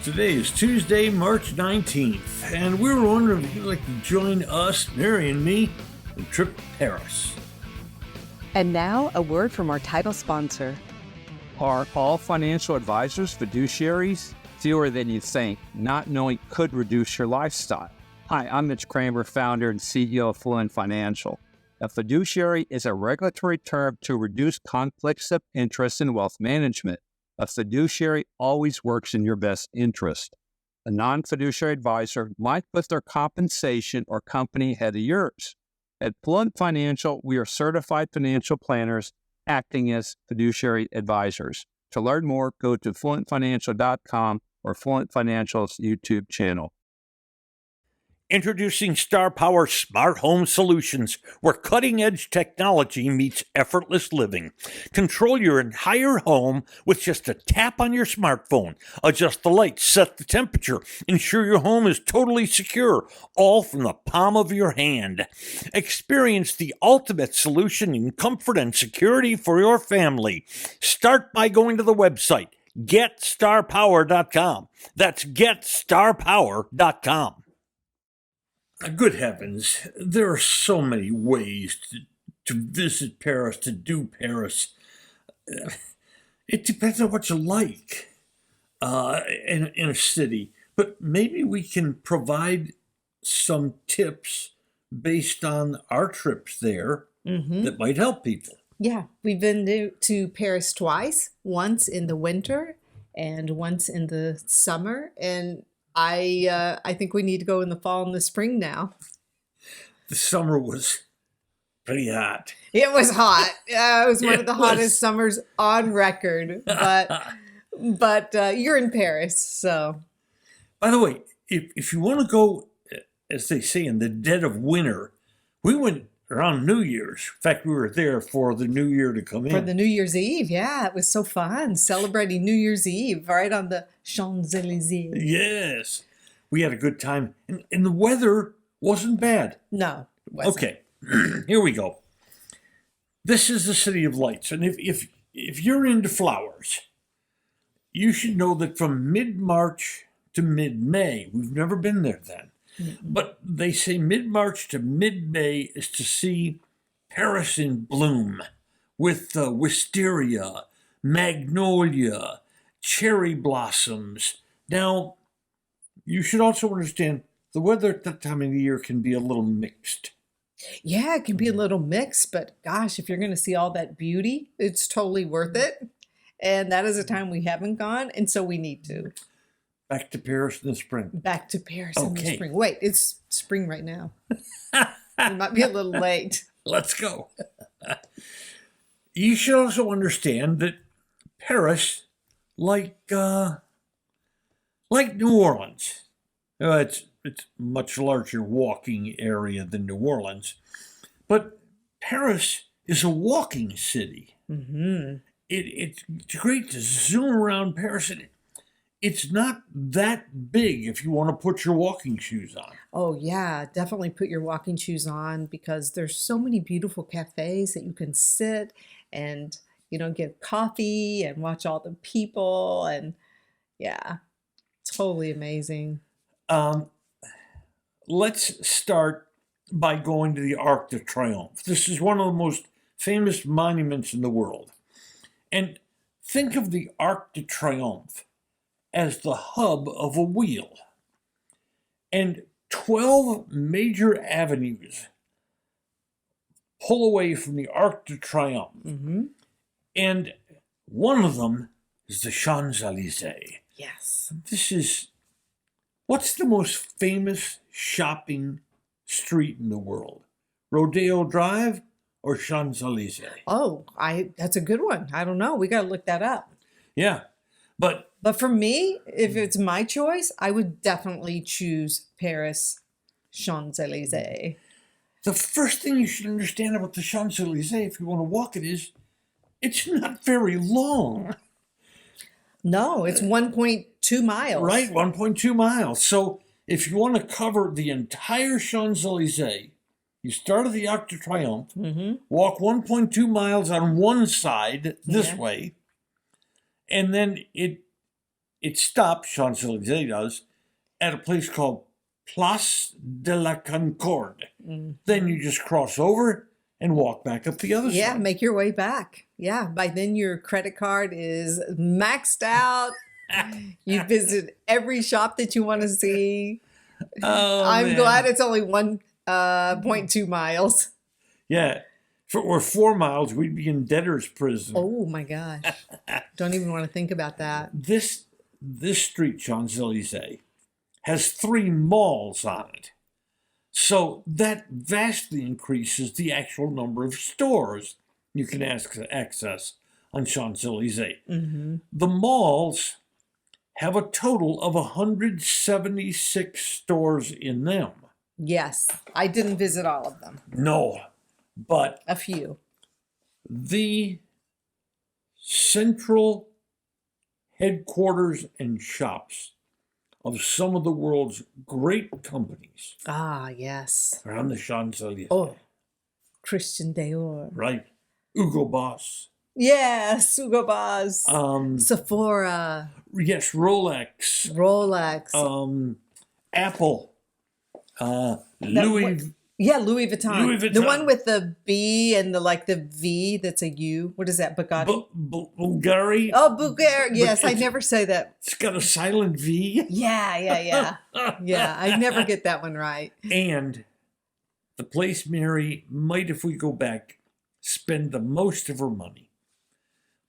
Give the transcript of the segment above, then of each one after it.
Today is Tuesday, March 19th, and we were wondering if you'd like to join us, Mary and me, on trip to Paris. And now, a word from our title sponsor. Are all financial advisors fiduciaries? Fewer than you think. Not knowing could reduce your lifestyle. Hi, I'm Mitch Kramer, founder and CEO of Fluent Financial. A fiduciary is a regulatory term to reduce conflicts of interest in wealth management. A fiduciary always works in your best interest. A non-fiduciary advisor might put their compensation or company ahead of yours. At Fluent Financial, we are certified financial planners acting as fiduciary advisors. To learn more, go to fluentfinancial.com or Fluent Financial's YouTube channel. Introducing Star Power Smart Home Solutions, where cutting-edge technology meets effortless living. Control your entire home with just a tap on your smartphone. Adjust the lights, set the temperature, ensure your home is totally secure, all from the palm of your hand. Experience the ultimate solution in comfort and security for your family. Start by going to the website, GetStarPower.com. That's GetStarPower.com. Good heavens, there are so many ways to visit Paris, to do Paris. It depends on what you like in a city. But maybe we can provide some tips based on our trips there that might help people. Yeah, we've been to Paris twice, once in the winter and once in the summer. And I think we need to go in the fall and the spring now. The summer was pretty hot. It was hot. It was one of the hottest summers on record. But you're in Paris, so. By the way, if you want to go, as they say, in the dead of winter, we went around New Year's. In fact, we were there for the New Year to come in. For the New Year's Eve, yeah. It was so fun celebrating New Year's Eve right on the Champs-Élysées. Yes. We had a good time. And the weather wasn't bad. No, it wasn't. Okay, here we go. This is the City of Lights. And if you're into flowers, you should know that from mid-March to mid-May, we've never been there then. But they say mid-March to mid-May is to see Paris in bloom with wisteria, magnolia, cherry blossoms. Now, you should also understand the weather at that time of the year can be a little mixed. Yeah, it can be a little mixed, but gosh, if you're going to see all that beauty, it's totally worth it. And that is a time we haven't gone, and so we need to. Back to Paris in the spring. Back to Paris in the Okay. spring. Wait, it's spring right now. It might be a little late. Let's go. You should also understand that Paris, like New Orleans, it's much larger walking area than New Orleans, but Paris is a walking city. It's great to zoom around Paris. It's not that big if you want to put your walking shoes on. Oh, yeah, definitely put your walking shoes on because there's so many beautiful cafes that you can sit and, get coffee and watch all the people. And yeah, totally amazing. Let's start by going to the Arc de Triomphe. This is one of the most famous monuments in the world. And think of the Arc de Triomphe as the hub of a wheel. And 12 major avenues pull away from the Arc de Triomphe. And one of them is the Champs-Élysées. Yes. What's the most famous shopping street in the world? Rodeo Drive or Champs-Élysées? Oh, that's a good one. I don't know. We got to look that up. Yeah, but for me, if it's my choice, I would definitely choose Paris Champs-Élysées. the first thing you should understand about the Champs-Élysées, if you want to walk it, is it's not very long. No, it's 1.2 miles. Right, 1.2 miles. So if you want to cover the entire Champs-Élysées, you start at the Arc de Triomphe, walk 1.2 miles on one side this way, and then it it stops, Champs-Élysées does, at a place called Place de la Concorde. Then you just cross over and walk back up the other Yeah, side. make your way back. Yeah, by then your credit card is maxed out. You visit every shop that you want to see. Oh, I'm man. glad it's only 1.2 miles. Yeah. If it were 4 miles, we'd be in debtor's prison. Oh my gosh. Don't even want to think about that. This street, Champs-Élysées, has 3 malls on it. So that vastly increases the actual number of stores you can access on Champs-Élysées. The malls have a total of 176 stores in them. Yes, I didn't visit all of them. No, but A few. the central headquarters and shops of some of the world's great companies Ah, yes. are on the Champs-Élysées. Oh, Christian Dior. Right. Hugo Boss. Yes, Hugo Boss. Um, Sephora. yes, Rolex. Rolex. Apple. Louis. Yeah, Louis Vuitton. Louis The Vuitton. one with the B and the V that's a U. What is that? Bugatti? Bulgari. Oh, Bulgari. Yes, I it's- never say that. It's got a silent V. Yeah. Yeah, I never get that one right. And the place Mary might, if we go back, spend the most of her money.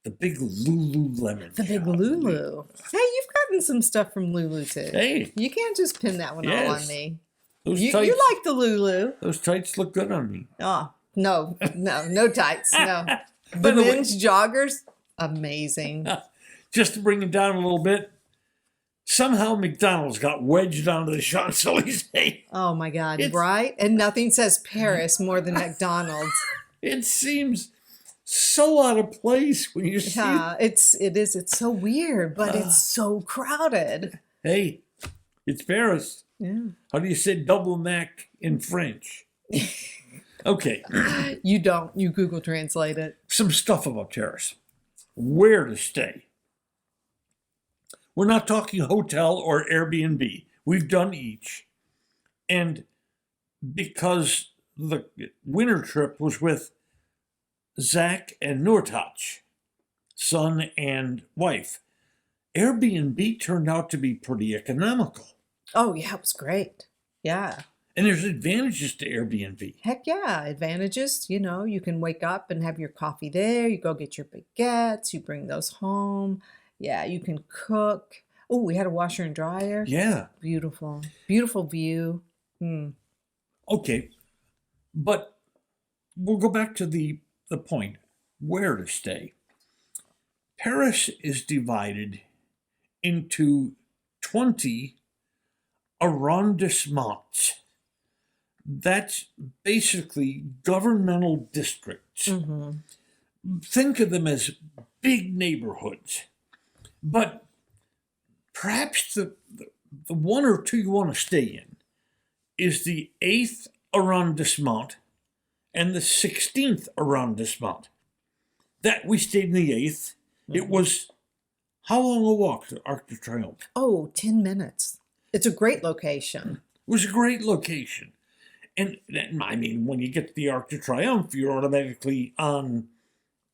The big Lululemon. The big shop. Lulu. Hey, you've gotten some stuff from Lulu too. Hey, You can't just pin that one all on Yes. me. those You tights. like the Lulu. Those tights look good on me. Oh, no tights. No. By The the way- men's joggers, amazing. Just to bring it down a little bit, somehow McDonald's got wedged onto the Champs-Élysées. Oh my God, It's- right? And nothing says Paris more than McDonald's. It seems so out of place when you see Yeah, it's so weird, but it's so crowded. Hey, it's Paris. Yeah. How do you say double Mac in French? Okay, You don't. You Google Translate it. some stuff about Paris. Where to stay. We're not talking hotel or Airbnb. We've done each. And because the winter trip was with Zach and Nurtaj, son and wife, Airbnb turned out to be pretty economical. Oh yeah, it was great. Yeah. And there's advantages to Airbnb. Heck yeah, advantages. You know, you can wake up and have your coffee there. You go get your baguettes. You bring those home. Yeah, you can cook. Oh, we had a washer and dryer. Yeah. Beautiful. Beautiful view. Okay. But we'll go back to the point, where to stay. Paris is divided into 20 arrondissements. That's basically governmental districts. Think of them as big neighborhoods. But perhaps the one or two you want to stay in is the 8th arrondissement and the 16th arrondissement. That we stayed in the 8th. It was how long a walk to Arc de Triomphe? Oh, 10 minutes. It's a great location. It was a great location. And I mean, when you get to the Arc de Triomphe, you're automatically on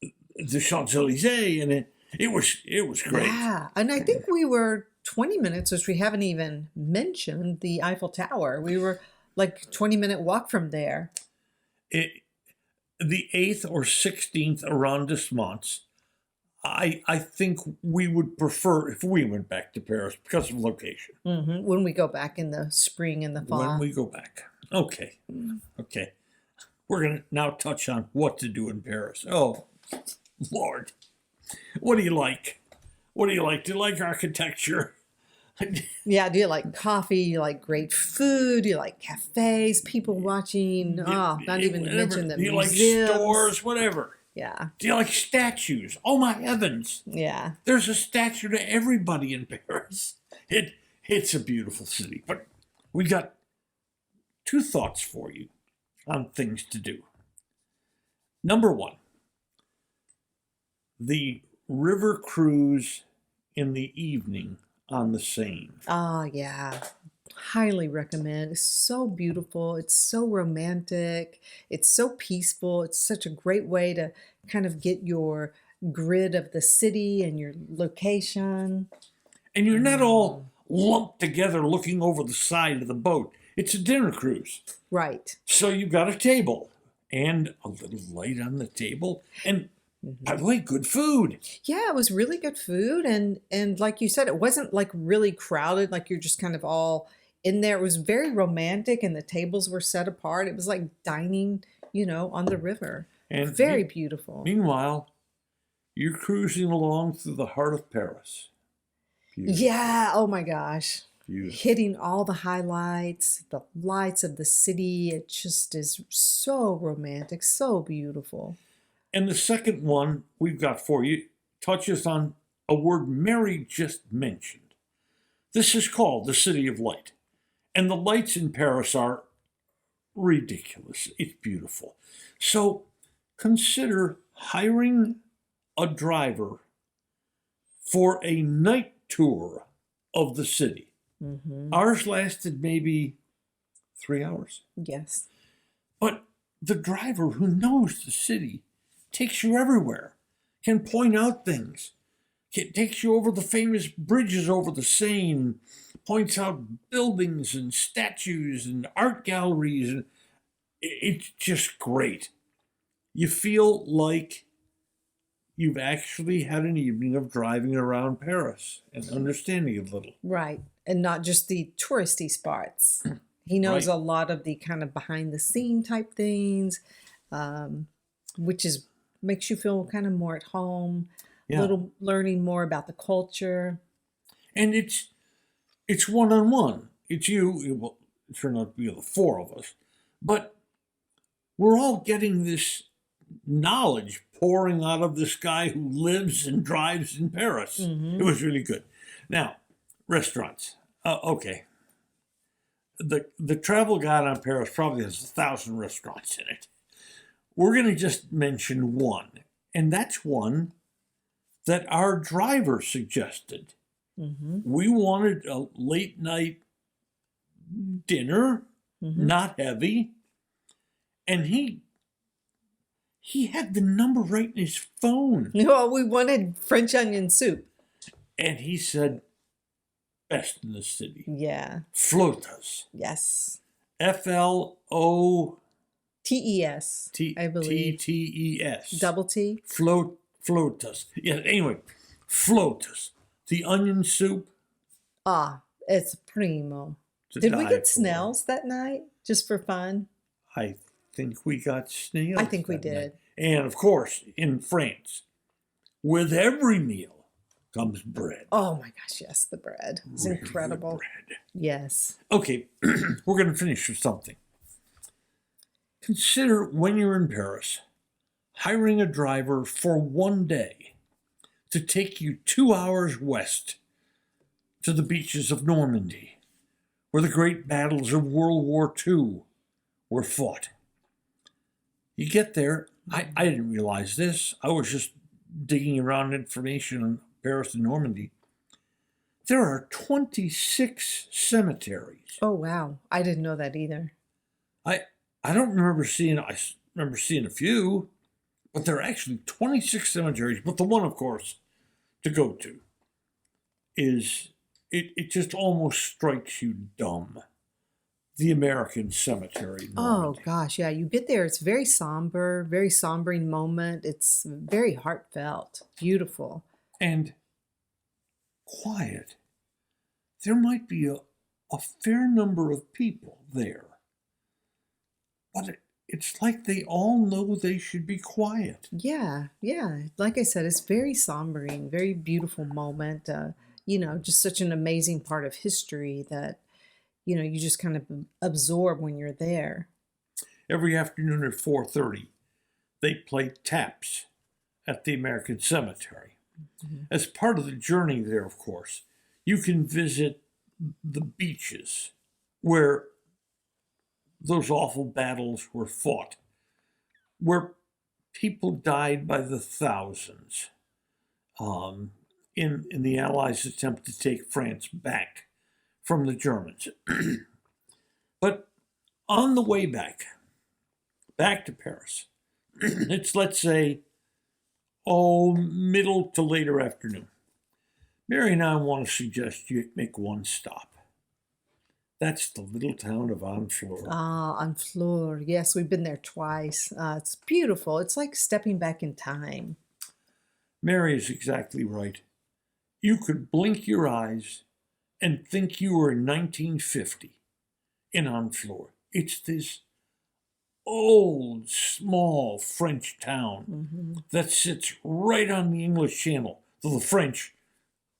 the Champs-Élysées, and it was great. Yeah. And I think we were 20 minutes, which we haven't even mentioned, the Eiffel Tower. We were like 20-minute walk from there. The 8th or 16th arrondissements, I think we would prefer if we went back to Paris because of location. When we go back in the spring and the fall. When we go back. Okay. We're going to now touch on what to do in Paris. Oh, Lord. What do you like? What do you like? Do you like architecture? Yeah, do you like coffee? You like great food? You like cafes? People watching? Oh, not even to mention the Do you museums. like stores? Whatever. Yeah, Do you like statues? Oh, my heavens. yeah. There's a statue to everybody in Paris. It's a beautiful city. But we got 2 thoughts for you on things to do. Number 1, the river cruise in the evening on the Seine. Ah, yeah. Highly recommend. It's so beautiful. It's so romantic. It's so peaceful. It's such a great way to kind of get your grid of the city and your location. And you're not all lumped together looking over the side of the boat. It's a dinner cruise. Right. So you've got a table and a little light on the table. And by the way, good food. Yeah, it was really good food, and like you said, it wasn't like really crowded, like you're just kind of all in there. It was very romantic, and the tables were set apart. It was like dining, on the river. And Very beautiful. Meanwhile, you're cruising along through the heart of Paris. Beautiful. Yeah, oh my gosh. Beautiful. Hitting all the highlights, the lights of the city. It just is so romantic, so beautiful. And the second one we've got for you touches on a word Mary just mentioned. This is called the City of Light. And the lights in Paris are ridiculous. It's beautiful. So consider hiring a driver for a night tour of the city. Mm-hmm. Ours lasted maybe 3 hours. Yes. But the driver who knows the city takes you everywhere, can point out things, takes you over the famous bridges over the Seine, points out buildings and statues and art galleries, and it's just great. You feel like you've actually had an evening of driving around Paris and understanding a little. Right. And not just the touristy spots. He knows Right. a lot of the kind of behind the scene type things, which makes you feel kind of more at home, Yeah. little learning more about the culture. And it's one-on-one. It's you. It will turn out to be the four of us. But we're all getting this knowledge pouring out of this guy who lives and drives in Paris. Mm-hmm. It was really good. Now, restaurants. Okay. The travel guide on Paris probably has 1,000 restaurants in it. We're going to just mention one, and that's one that our driver suggested. Mm-hmm. We wanted a late night dinner, Mm-hmm. not heavy, and he had the number right in his phone, Well, we wanted French onion soup. and he said, best in the city. Yeah. Flotas. Yes. Flottes. TES, I believe. TTES. Double T. Flotas. Yeah, anyway, flotas. The onion soup. Ah, it's primo. to Did we die get for. snails that night just for fun? I think we got snails. I think we that did. night. And of course, in France, with every meal comes bread. Oh my gosh, yes, the bread. It's Really incredible. bread. Yes. Okay, we're going to finish with something. Consider when you're in Paris, hiring a driver for one day to take you 2 hours west to the beaches of Normandy, where the great battles of World War II were fought. You get there, I didn't realize this. I was just digging around information on Paris and Normandy. There are 26 cemeteries. Oh wow, I didn't know that either. I don't remember seeing, I remember seeing a few, but there are actually 26 cemeteries. But the one, of course, to go to is, it just almost strikes you dumb. The American Cemetery. in Oh Normandy. gosh, yeah, you get there, it's very somber, very sombering moment. It's very heartfelt, beautiful. And quiet. There might be a fair number of people there, but it's like they all know they should be quiet. Yeah, yeah. Like I said, it's very sombering, very beautiful moment. Just such an amazing part of history that, you just kind of absorb when you're there. Every afternoon at 4:30, they play taps at the American Cemetery. Mhm. As part of the journey there, of course, you can visit the beaches where those awful battles were fought, where people died by the thousands. in the Allies' attempt to take France back from the Germans. But on the way back to Paris, it's, let's say, middle to later afternoon. Mary and I want to suggest you make one stop. That's the little town of Honfleur. Honfleur. Yes, we've been there twice. It's beautiful. It's like stepping back in time. Mary is exactly right. You could blink your eyes and think you were in 1950 in Honfleur. It's this old, small French town that sits right on the English Channel. Though the French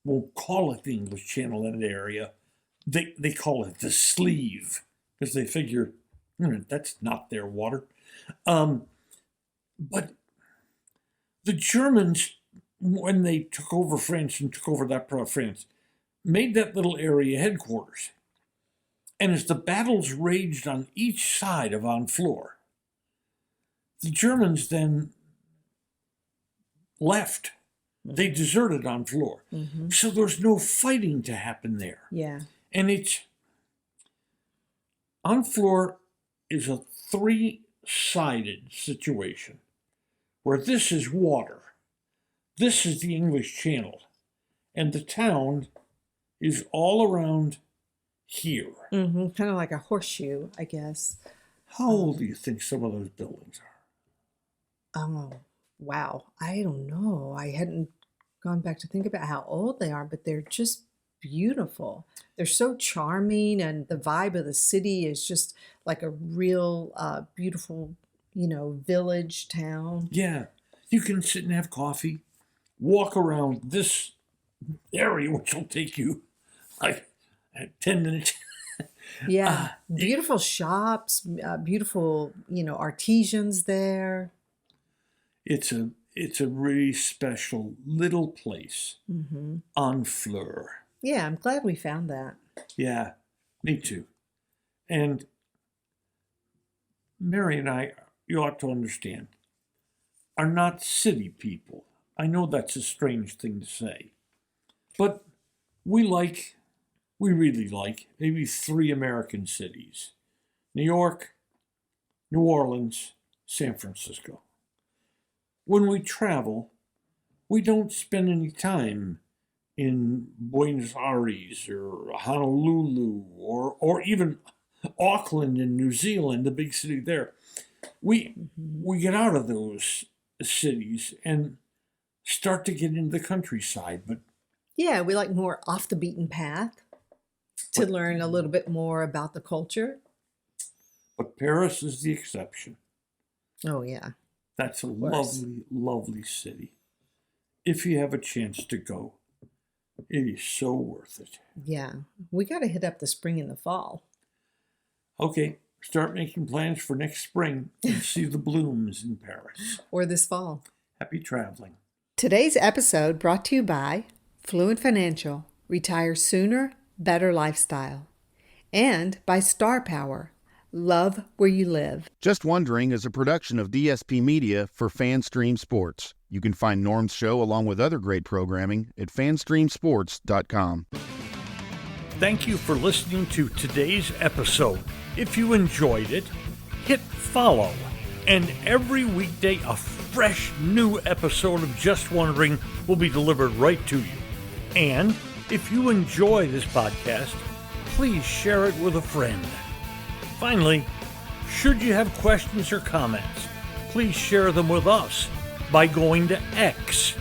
won't call it the English Channel in that area. They call it the Sleeve, because they figure that's not their water. But the Germans, when they took over France and took over that part of France, made that little area headquarters. And as the battles raged on each side of Honfleur, the Germans then left. They deserted Honfleur. So there's no fighting to happen there. Yeah. And Honfleur is a three-sided situation where this is water, this is the English Channel, and the town is all around here. Kind of like a horseshoe, I guess. How old do you think some of those buildings are? Oh, wow. I don't know. I hadn't gone back to think about how old they are, but they're just beautiful. They're so charming, and the vibe of the city is just like a real beautiful, village town. Yeah. You can sit and have coffee, walk around this area, which will take you like 10 minutes. Yeah. Beautiful shops, beautiful, artisans there. It's a really special little place, Honfleur. Yeah, I'm glad we found that. Yeah, me too. And Mary and I, you ought to understand, are not city people. I know that's a strange thing to say, but we really like maybe 3 American cities: New York, New Orleans, San Francisco. When we travel, we don't spend any time in Buenos Aires or Honolulu or even Auckland in New Zealand, the big city there. We get out of those cities and start to get into the countryside. But yeah, we like more off the beaten path to learn a little bit more about the culture. But Paris is the exception. Oh, yeah. That's a lovely, lovely city. If you have a chance to go, it is so worth it. Yeah, we got to hit up the spring and the fall. Okay, start making plans for next spring and see the blooms in Paris. Or this fall. Happy traveling. Today's episode brought to you by Fluent Financial, Retire Sooner, Better Lifestyle, and by Star Power, Love Where You Live. Just Wondering is a production of DSP Media for FanStream Sports. You can find Norm's show along with other great programming at fanstreamsports.com. Thank you for listening to today's episode. If you enjoyed it, hit follow. And every weekday, a fresh new episode of Just Wondering will be delivered right to you. And if you enjoy this podcast, please share it with a friend. Finally, should you have questions or comments, please share them with us by going to X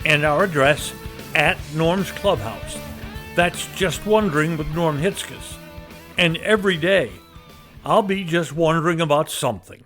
and our address at Norm's Clubhouse. That's Just Wondering with Norm Hitzges. And every day, I'll be just wondering about something.